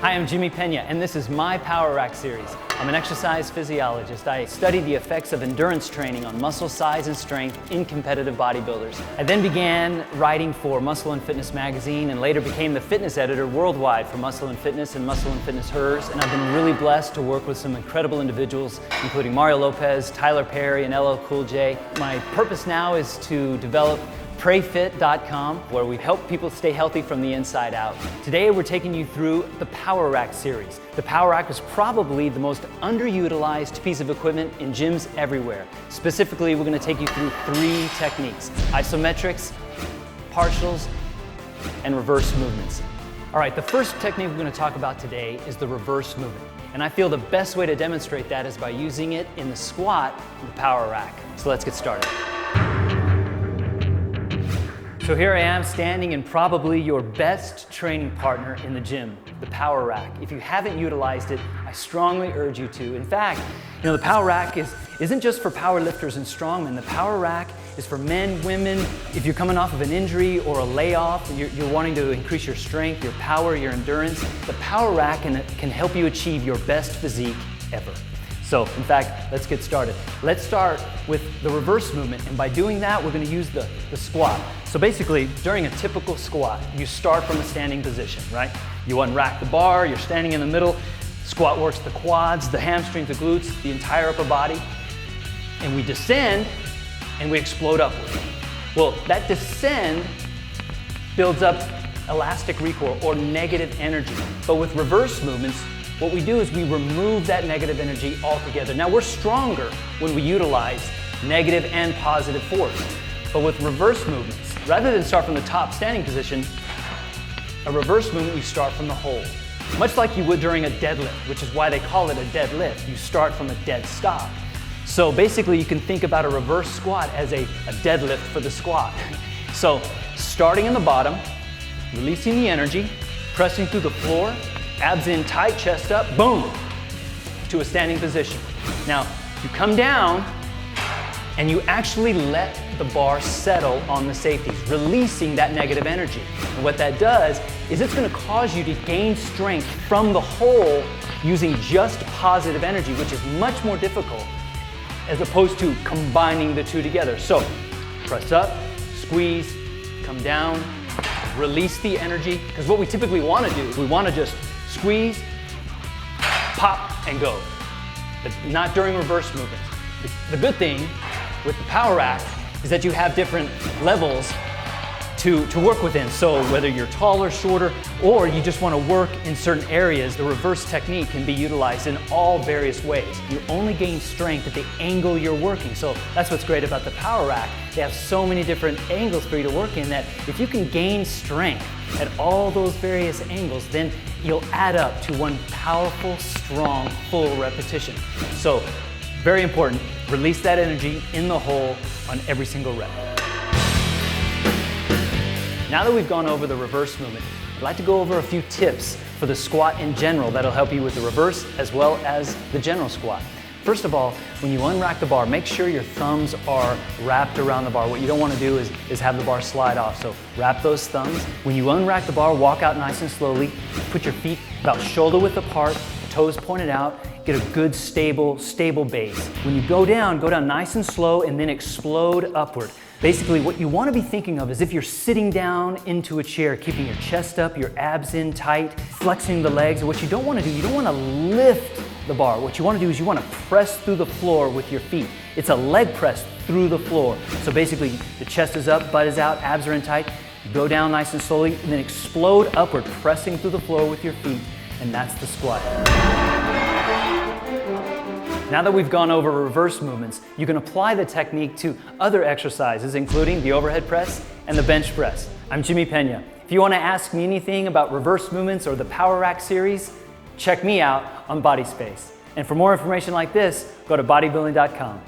Hi, I'm Jimmy Peña, and this is my Power Rack series. I'm an exercise physiologist. I study the effects of endurance training on muscle size and strength in competitive bodybuilders. I then began writing for Muscle and Fitness magazine and later became the fitness editor worldwide for Muscle and Fitness and Muscle and Fitness Hers. And I've been really blessed to work with some incredible individuals, including Mario Lopez, Tyler Perry, and LL Cool J. My purpose now is to develop Prayfit.com, where we help people stay healthy from the inside out. Today we're taking you through the Power Rack series. The Power Rack is probably the most underutilized piece of equipment in gyms everywhere. Specifically, we're going to take you through 3 techniques: isometrics, partials, and reverse movements. All right, the first technique we're going to talk about today is the reverse movement. And I feel the best way to demonstrate that is by using it in the squat of the Power Rack. So let's get started. So here I am standing in probably your best training partner in the gym, the Power Rack. If you haven't utilized it, I strongly urge you to. In fact, the Power Rack isn't just for power lifters and strongmen. The Power Rack is for men, women. If you're coming off of an injury or a layoff, and you're wanting to increase your strength, your power, your endurance, the Power Rack can help you achieve your best physique ever. So, in fact, let's get started. Let's start with the reverse movement, and by doing that, we're going to use the squat. So basically, during a typical squat, you start from a standing position, right? You unrack the bar, you're standing in the middle, squat works the quads, the hamstrings, the glutes, the entire upper body, and we descend, and we explode upward. Well, that descend builds up elastic recoil, or negative energy. But with reverse movements, what we do is we remove that negative energy altogether. Now, we're stronger when we utilize negative and positive force. But with reverse movements, rather than start from the top standing position, a reverse movement, we start from the hole. Much like you would during a deadlift, which is why they call it a deadlift. You start from a dead stop. So basically, you can think about a reverse squat as a deadlift for the squat. So starting in the bottom, releasing the energy, pressing through the floor, abs in tight, chest up, boom, to a standing position. Now, you come down and you actually let the bar settle on the safeties, releasing that negative energy. And what that does is it's going to cause you to gain strength from the hole using just positive energy, which is much more difficult as opposed to combining the two together. So, press up, squeeze, come down, release the energy, because what we typically want to do is we want to just squeeze, pop, and go, but not during reverse movements. The good thing with the Power Rack is that you have different levels to work within. So whether you're taller, shorter, or you just want to work in certain areas, the reverse technique can be utilized in all various ways. You only gain strength at the angle you're working. So that's what's great about the Power Rack. They have so many different angles for you to work in that if you can gain strength at all those various angles, then you'll add up to one powerful, strong, full repetition. So, very important, release that energy in the hole on every single rep. Now that we've gone over the reverse movement, I'd like to go over a few tips for the squat in general that'll help you with the reverse as well as the general squat. First of all, when you unrack the bar, make sure your thumbs are wrapped around the bar. What you don't want to do is have the bar slide off, so wrap those thumbs. When you unrack the bar, walk out nice and slowly. Put your feet about shoulder width apart, toes pointed out. Get a good, stable base. When you go down nice and slow and then explode upward. Basically, what you want to be thinking of is if you're sitting down into a chair, keeping your chest up, your abs in tight, flexing the legs. What you don't want to do, you don't want to lift the bar. What you want to do is you want to press through the floor with your feet. It's a leg press through the floor. So basically, the chest is up, butt is out, abs are in tight. You go down nice and slowly, and then explode upward, pressing through the floor with your feet, and that's the squat. Now that we've gone over reverse movements, you can apply the technique to other exercises, including the overhead press and the bench press. I'm Jimmy Peña. If you want to ask me anything about reverse movements or the Power Rack series, check me out on Body Space. And for more information like this, go to Bodybuilding.com.